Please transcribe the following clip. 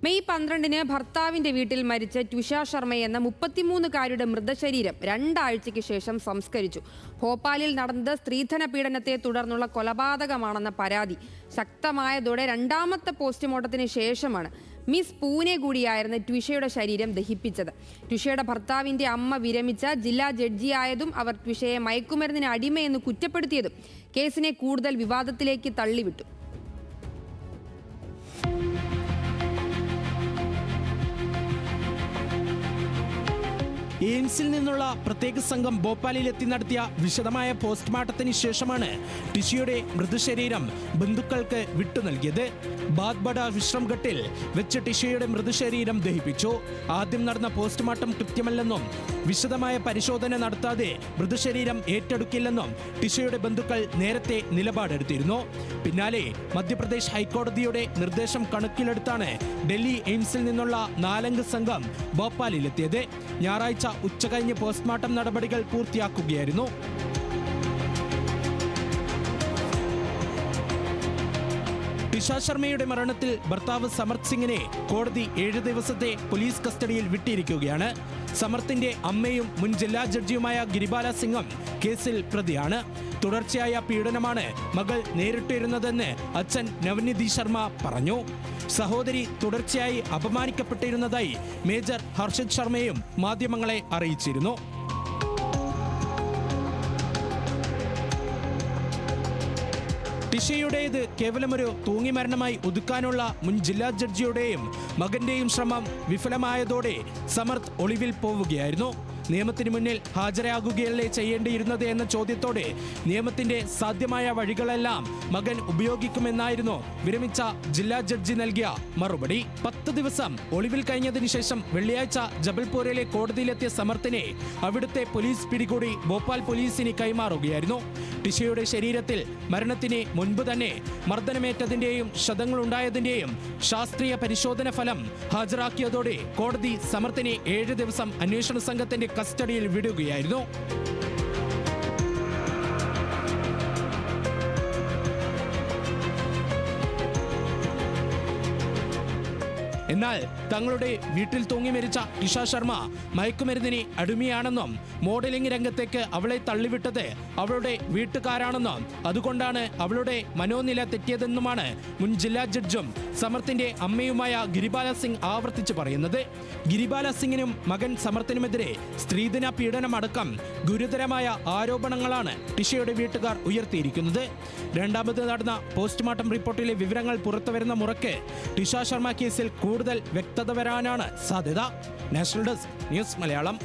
May 12-ന് ഭർത്താവിന്റെ വീട്ടിൽ മരിച്ച ട്വിഷ ശർമ്മ എന്ന 33-കാരിയുടെ മൃതശരീരം 2 ആഴ്ചയ്ക്ക് ശേഷം സംസ്കരിച്ചു. ഭോപ്പാലിൽ നടന്നത് സ്ത്രീധന പീഡനത്തെ തുടർന്നുള്ള കൊലപാതകമാണെന്ന പരാതി ശക്തമായതോടെ രണ്ടാമത്തെ പോസ്റ്റ്മോർട്ടത്തിന് ശേഷമാണ് മിസ് പൂനെ കൂടിയായിരുന്ന ട്വിഷയുടെ ശരീരം ദഹിപ്പിച്ചത്. ട്വിഷയുടെ ഭർത്താവിന്റെ അമ്മ വിരമിച്ച ജില്ലാ ജഡ്ജിയായതും അവർ ട്വിഷയെ മയക്കുമരുന്നിന് അടിമയെന്ന് കുറ്റപ്പെടുത്തിയതും കേസിനെ കൂടുതൽ വിവാദത്തിലേക്ക് തള്ളിവിട്ടു. എയിംസിൽ നിന്നുള്ള പ്രത്യേക സംഘം ഭോപ്പാലിലെത്തി നടത്തിയ വിശദമായ പോസ്റ്റ്മോർട്ടത്തിന് ശേഷമാണ് ടിഷയുടെ മൃതശരീരം ബന്ധുക്കൾക്ക് വിട്ടു നൽകിയത്. ബാദ്ബഡ വിശ്രംഘട്ടിൽ വെച്ച് ടിഷയുടെ മൃതശരീരം ദഹിപ്പിച്ചു. ആദ്യം നടന്ന പോസ്റ്റ്മോർട്ടം കൃത്യമല്ലെന്നും വിശദമായ പരിശോധന നടത്താതെ മൃതശരീരം ഏറ്റെടുക്കില്ലെന്നും ടിഷയുടെ ബന്ധുക്കൾ നേരത്തെ നിലപാടെടുത്തിരുന്നു. പിന്നാലെ മധ്യപ്രദേശ് ഹൈക്കോടതിയുടെ നിർദ്ദേശം കണക്കിലെടുത്താണ് ഡൽഹി എയിംസിൽ നിന്നുള്ള 4-അംഗ സംഘം ഭോപ്പാലിലെത്തിയത്. ഞായറാഴ്ച ഉച്ചകഴിഞ്ഞ് പോസ്റ്റ്മോർട്ടം നടപടികൾ പൂർത്തിയാക്കുകയായിരുന്നു. ടിഷ ശർമ്മയുടെ മരണത്തിൽ ഭർത്താവ് സമർത്ത് സിംഗിനെ കോടതി 7 ദിവസത്തെ പോലീസ് കസ്റ്റഡിയിൽ വിട്ടിരിക്കുകയാണ്. സമർത്തിന്റെ അമ്മയും മുൻ ജില്ലാ ജഡ്ജിയുമായ ഗിരിബാല സിംഗും കേസിൽ പ്രതിയാണ്. തുടർച്ചയായ പീഡനമാണ് മകൾ നേരിട്ടിരുന്നതെന്ന് അച്ഛൻ നവനിധി ശർമ്മ പറഞ്ഞു. സഹോദരി തുടർച്ചയായി അപമാനിക്കപ്പെട്ടിരുന്നതായി മേജർ ഹർഷിത് ശർമ്മയും മാധ്യമങ്ങളെ അറിയിച്ചിരുന്നു. ടിഷയുടേത് കേവലമൊരു തൂങ്ങിമരണമായി ഒതുക്കാനുള്ള മുൻ ജില്ലാ ജഡ്ജിയുടെയും മകന്റെയും ശ്രമം വിഫലമായതോടെ സമർത്ത് ഒളിവിൽ പോവുകയായിരുന്നു. നിയമത്തിന് മുന്നിൽ ഹാജരാകുകയല്ലേ ചെയ്യേണ്ടിയിരുന്നത് എന്ന ചോദ്യത്തോടെ നിയമത്തിന്റെ സാധ്യമായ വഴികളെല്ലാം മകൻ ഉപയോഗിക്കുമെന്നായിരുന്നു വിരമിച്ച ജില്ലാ ജഡ്ജി നൽകിയ മറുപടി. 10 ദിവസം ഒളിവിൽ കഴിഞ്ഞതിന് ശേഷം വെള്ളിയാഴ്ച ജബൽപൂരിലെ കോടതിയിലെത്തിയ സമർത്തിനെ അവിടുത്തെ പോലീസ് പിടികൂടി ഭോപ്പാൽ പോലീസിന് കൈമാറുകയായിരുന്നു. ടിഷയുടെ ശരീരത്തിൽ മരണത്തിന് മുൻപ് തന്നെ മർദ്ദനമേറ്റതിന്റെയും ക്ഷതങ്ങളുണ്ടായതിന്റെയും ശാസ്ത്രീയ പരിശോധന ഫലം ഹാജരാക്കിയതോടെ കോടതി സമർത്തിനെ 7 ദിവസം അന്വേഷണ സംഘത്തിന്റെ കസ്റ്റഡിയിൽ വിടുകയായിരുന്നു. എന്നാൽ തങ്ങളുടെ വീട്ടിൽ തൂങ്ങി മരിച്ച ടിഷ ശർമ്മ മയക്കുമരുന്നിന് അടിമയാണെന്നും മോഡലിംഗ് രംഗത്തേക്ക് അവളെ തള്ളിവിട്ടത് അവളുടെ വീട്ടുകാരാണെന്നും അതുകൊണ്ടാണ് അവളുടെ മനോനില തെറ്റിയതെന്നുമാണ് മുൻ ജില്ലാ ജഡ്ജും സമർത്തിന്റെ അമ്മയുമായ ഗിരിബാല സിംഗ് ആവർത്തിച്ച് പറയുന്നത്. ഗിരിബാല സിംഗിനും മകൻ സമർത്തിനുമെതിരെ സ്ത്രീധന പീഡനം അടക്കം ഗുരുതരമായ ആരോപണങ്ങളാണ് ടിഷയുടെ വീട്ടുകാർ ഉയർത്തിയിരിക്കുന്നത്. രണ്ടാമത് നടന്ന പോസ്റ്റ്മോർട്ടം റിപ്പോർട്ടിലെ വിവരങ്ങൾ പുറത്തുവരുന്ന മുറയ്ക്ക് ടിഷ ശർമ്മ കേസിൽ കൂടുതൽ വ്യക്തത വരാനാണ് സാധ്യത. National desk news Malayalam.